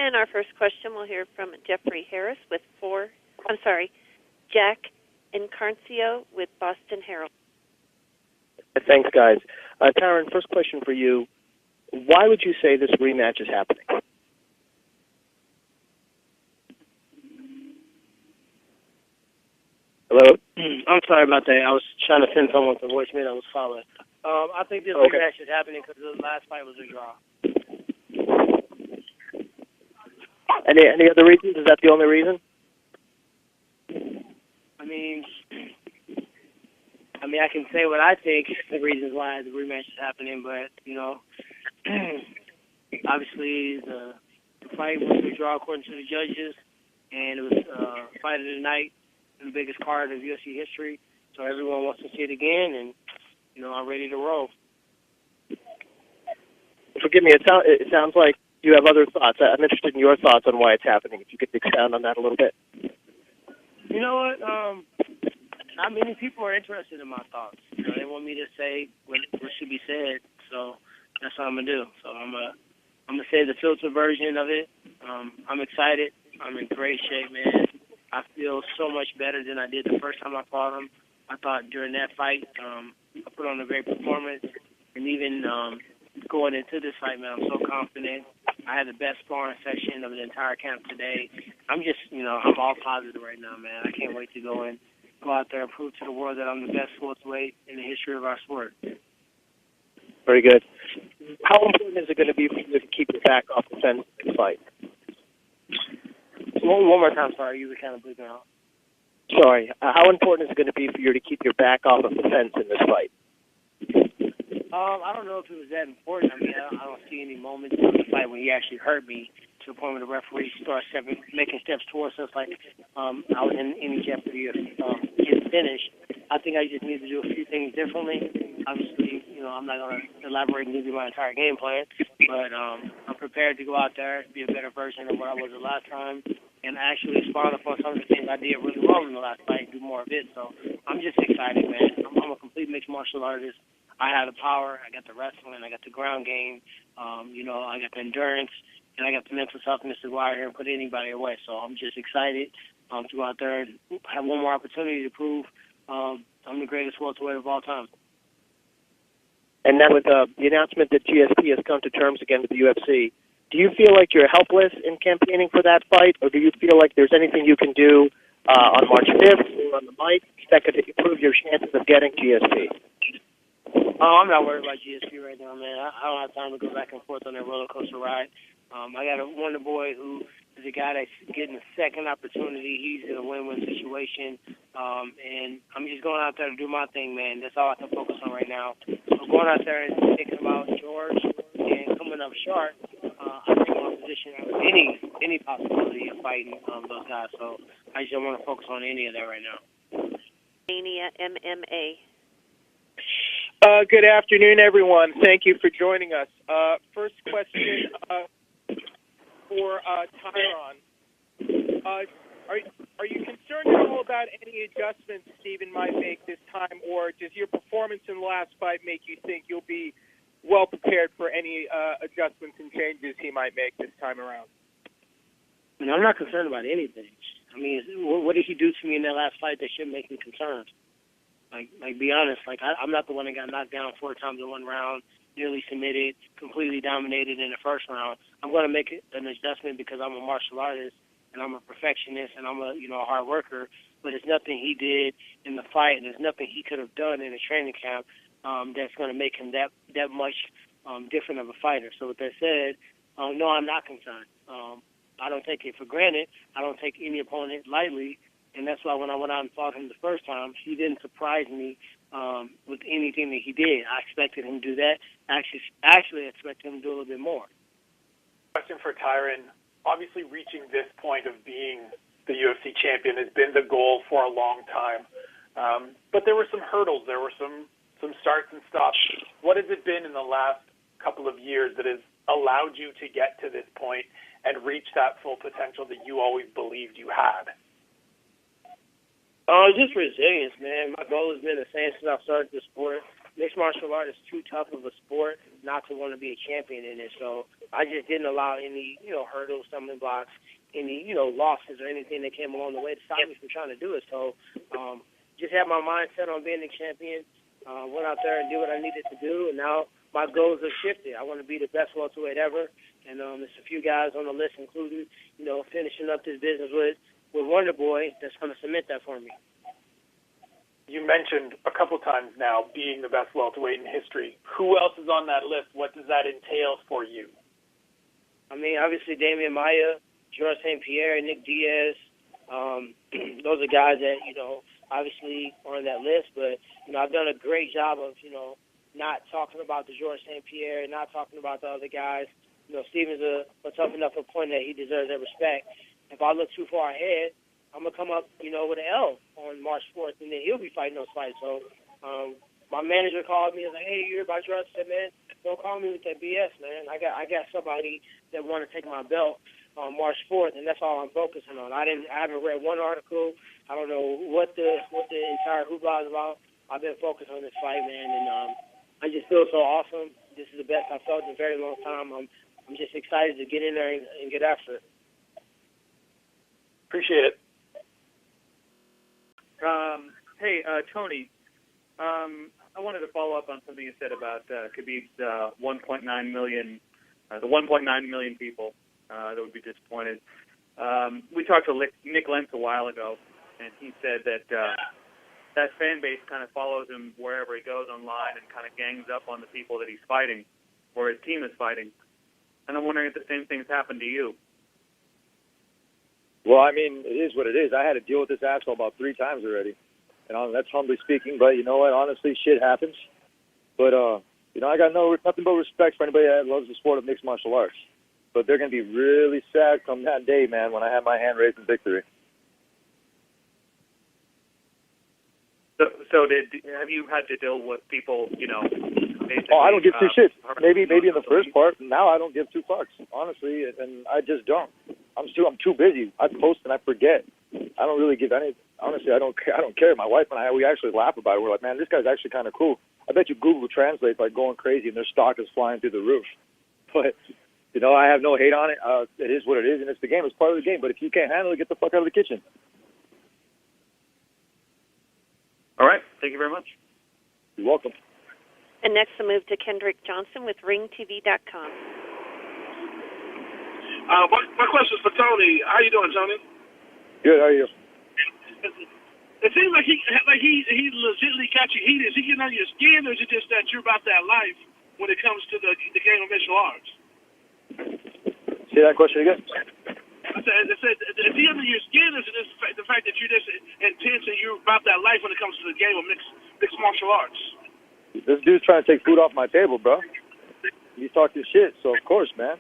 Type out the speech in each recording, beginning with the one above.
And our first question we'll hear from Jeffrey Harris with Jack Incarncio with Boston Herald. Thanks, guys. Tyron, first question for you. Why would you say this rematch is happening? Hello? I'm sorry about that. I was trying to send someone to voicemail that was following. I think this rematch is happening because the last fight was a draw. Any other reasons? Is that the only reason? I mean, I can say what I think the reasons why the rematch is happening, but, obviously the fight was a draw according to the judges, and it was fight of the night in the biggest card of UFC history, so everyone wants to see it again, and, I'm ready to roll. Forgive me, it sounds like you have other thoughts. I'm interested in your thoughts on why it's happening. If you could expound on that a little bit. You know what? Not many people are interested in my thoughts. They want me to say what should be said, so that's what I'm gonna do. So I'm gonna say the filter version of it. I'm excited. I'm in great shape, man. I feel so much better than I did the first time I fought him. I thought during that fight, I put on a great performance, and even going into this fight, man, I'm so confident. I had the best sparring session of the entire camp today. I'm just, I'm all positive right now, man. I can't wait to go out there and prove to the world that I'm the best welterweight in the history of our sport. Very good. How important is it going to be for you to keep your back off the fence in this fight? One more time, sorry. You were kind of bleeping out. Sorry. How important is it going to be for you to keep your back off of the fence in this fight? I don't know if it was that important. I don't see any moments in the fight when he actually hurt me to the point where the referee starts making steps towards us like I was in any jeopardy of getting finished. I think I just need to do a few things differently. Obviously, I'm not going to elaborate and give you my entire game plan, but I'm prepared to go out there, be a better version of what I was the last time, and actually expound upon some of the things I did really well in the last fight, do more of it. So I'm just excited, man. I'm a complete mixed martial artist. I have the power, I got the wrestling, I got the ground game, I got the endurance, and I got the mental toughness to go out here and put anybody away. So I'm just excited to go out there and have one more opportunity to prove I'm the greatest welterweight of all time. And now with the announcement that GSP has come to terms again with the UFC, do you feel like you're helpless in campaigning for that fight, or do you feel like there's anything you can do on March 5th or on the mic that could improve your chances of getting GSP? Oh, I'm not worried about GSP right now, man. I don't have time to go back and forth on that roller coaster ride. I got a wonder boy who is a guy that's getting a second opportunity. He's in a win-win situation, and I'm just going out there to do my thing, man. That's all I can focus on right now. So going out there and thinking about George and coming up short, I think I'm in a position of any possibility of fighting those guys. So I just don't want to focus on any of that right now. Mania MMA. Good afternoon, everyone. Thank you for joining us. First question for Tyron. Are you concerned at all about any adjustments Steven might make this time, or does your performance in the last fight make you think you'll be well prepared for any adjustments and changes he might make this time around? I'm not concerned about anything. What did he do to me in that last fight that should make me concerned? Like, be honest. I'm not the one that got knocked down 4 times in 1 round, nearly submitted, completely dominated in the first round. I'm going to make an adjustment because I'm a martial artist and I'm a perfectionist and I'm a hard worker. But there's nothing he did in the fight, and there's nothing he could have done in the training camp that's going to make him that much different of a fighter. So with that said, no, I'm not concerned. I don't take it for granted. I don't take any opponent lightly. And that's why when I went out and fought him the first time, he didn't surprise me with anything that he did. I expected him to do that. Actually expected him to do a little bit more. Question for Tyron. Obviously, reaching this point of being the UFC champion has been the goal for a long time. But there were some hurdles. There were some starts and stops. What has it been in the last couple of years that has allowed you to get to this point and reach that full potential that you always believed you had? Just resilience, man. My goal has been the same since I started this sport. mixed martial art is too tough of a sport not to want to be a champion in it. So I just didn't allow any, hurdles, stumbling blocks, any, losses or anything that came along the way to stop me from trying to do it. So just had my mind set on being a champion, went out there and did what I needed to do, and now my goals have shifted. I want to be the best welterweight ever, and there's a few guys on the list, including, finishing up this business with Wonder Boy, that's going to cement that for me. You mentioned a couple times now being the best welterweight in history. Who else is on that list? What does that entail for you? I mean, obviously Damian Maia, George St. Pierre, Nick Diaz. Those are guys that, obviously are on that list. But, I've done a great job of, not talking about the George St. Pierre, not talking about the other guys. Steven's a tough enough opponent that he deserves that respect. If I look too far ahead, I'm going to come up, with an L on March 4th, and then he'll be fighting those fights. So my manager called me and was like, hey, you're about George. I said, man, don't call me with that BS, man. I got somebody that want to take my belt on March 4th, and that's all I'm focusing on. I haven't read one article. I don't know what the entire hoopla is about. I've been focused on this fight, man, and I just feel so awesome. This is the best I've felt in a very long time. I'm just excited to get in there and get after it. Appreciate it. Hey, Tony, I wanted to follow up on something you said about Khabib's 1.9 million, the 1.9 million people that would be disappointed. We talked to Nick Lentz a while ago, and he said that that fan base kind of follows him wherever he goes online and kind of gangs up on the people that he's fighting or his team is fighting. And I'm wondering if the same thing's happened to you. Well, I mean, it is what it is. I had to deal with this asshole about 3 times already. And that's humbly speaking, but you know what? Honestly, shit happens. But, I got nothing but respect for anybody that loves the sport of mixed martial arts. But they're going to be really sad come that day, man, when I have my hand raised in victory. So have you had to deal with people, Oh, I don't give 2 shits. Maybe in the first part. Now I don't give 2 fucks, honestly, and I just don't. I'm too busy. I post and I forget. I don't really give any. Honestly, I don't care. My wife and I, we actually laugh about it. We're like, man, this guy's actually kind of cool. I bet you Google Translate's like going crazy and their stock is flying through the roof. But I have no hate on it. It is what it is, and it's the game. It's part of the game. But if you can't handle it, get the fuck out of the kitchen. All right. Thank you very much. You're welcome. And next, we'll move to Kendrick Johnson with RingTV.com. My question is for Tony. How you doing, Tony? Good. How are you? It seems like he legitimately got you heated. Is he getting on your skin, or is it just that you're about that life when it comes to the game of martial arts? Say that question again. I said, is he under your skin, or is it just the fact that you're just intense and you're about that life when it comes to the game of mixed martial arts? This dude's trying to take food off my table, bro. He's talking shit, so of course, man.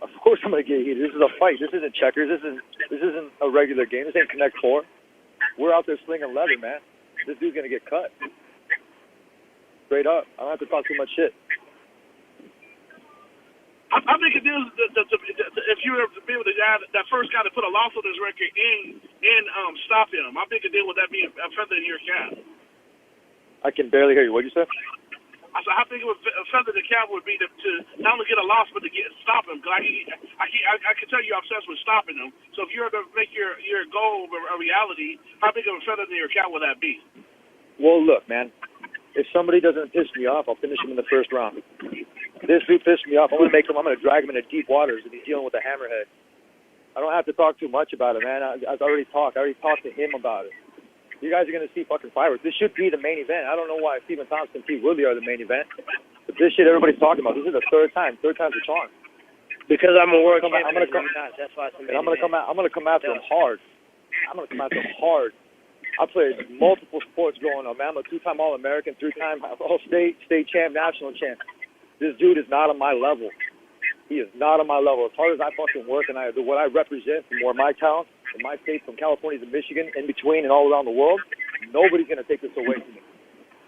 Of course I'm gonna get heated. This is a fight. This isn't checkers. This isn't a regular game. This ain't Connect 4. We're out there slinging leather, man. This dude's gonna get cut. Straight up. I don't have to talk too much shit. I think it is if you were to be able to that first guy to put a loss on his record and stop him. I think it would that be a feather in your cap. I can barely hear you. What'd you say? I think it would a feather in the cap would be to not only get a loss but to stop him. Cause I can tell you're obsessed with stopping him. So if you were to make your goal a reality, how big of a feather in your cap would that be? Well, look, man. If somebody doesn't piss me off, I'll finish him in the first round. This dude pissed me off. I'm gonna drag him into deep waters if he's dealing with a hammerhead. I don't have to talk too much about it, man. I've already talked. I already talked to him about it. You guys are going to see fucking fireworks. This should be the main event. I don't know why Stephen Thompson and Pete Woodley are the main event. But this shit everybody's talking about. This is the third time's the charm. Because I'm a world champion. That's why it's the main I'm going to come after him hard. I'm going to come after him hard. I played multiple sports growing up, man. I'm a 2-time All-American, 3-time All-State, state champ, national champ. This dude is not on my level. He is not on my level. As hard as I fucking work and what I represent from where my talent, from my state, from California to Michigan, in between and all around the world, nobody's going to take this away from me.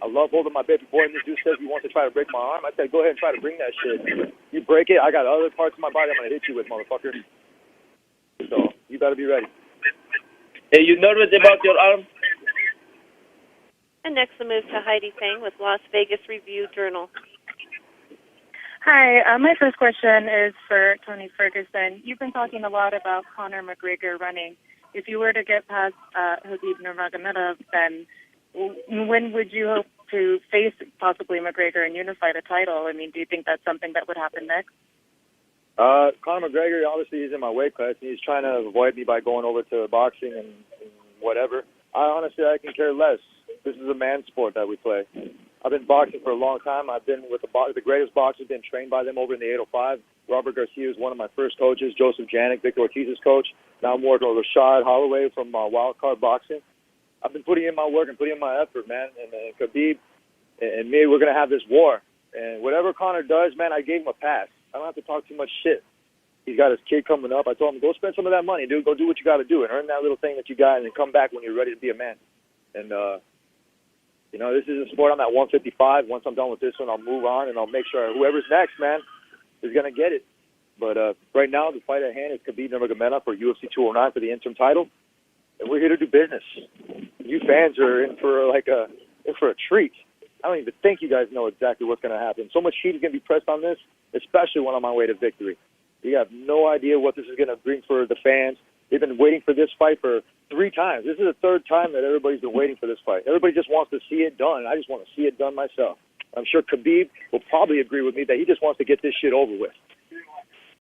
I love holding my baby boy, and this dude says he wants to try to break my arm. I said, go ahead and try to bring that shit. You break it, I got other parts of my body I'm going to hit you with, motherfucker. So, you better be ready. Hey, you nervous about your arm? And next, we'll move to Heidi Fang with Las Vegas Review-Journal. Hi, my first question is for Tony Ferguson. You've been talking a lot about Conor McGregor running. If you were to get past Khabib Nurmagomedov, then when would you hope to face possibly McGregor and unify the title? I mean, do you think that's something that would happen next? Conor McGregor, obviously, he's in my weight class, and he's trying to avoid me by going over to boxing and whatever. I can care less. This is a man sport that we play. I've been boxing for a long time. I've been with the greatest boxers, been trained by them over in the 805. Robert Garcia is one of my first coaches. Joseph Janik, Victor Ortiz's coach. Now I'm working with Rashad Holloway from Wildcard Boxing. I've been putting in my work and putting in my effort, man. And Khabib and me, we're going to have this war. And whatever Conor does, man, I gave him a pass. I don't have to talk too much shit. He's got his kid coming up. I told him, go spend some of that money, dude. Go do what you got to do and earn that little thing that you got and then come back when you're ready to be a man. And, this is a sport. I'm at 155. Once I'm done with this one, I'll move on and I'll make sure whoever's next, man, is going to get it. But right now, the fight at hand is Khabib Nurmagomedov for UFC 209 for the interim title. And we're here to do business. You fans are in for a treat. I don't even think you guys know exactly what's going to happen. So much heat is going to be pressed on this, especially when I'm on my way to victory. You have no idea what this is going to bring for the fans. They've been waiting for this fight for 3 times. This is the 3rd time that everybody's been waiting for this fight. Everybody just wants to see it done. I just want to see it done myself. I'm sure Khabib will probably agree with me that he just wants to get this shit over with.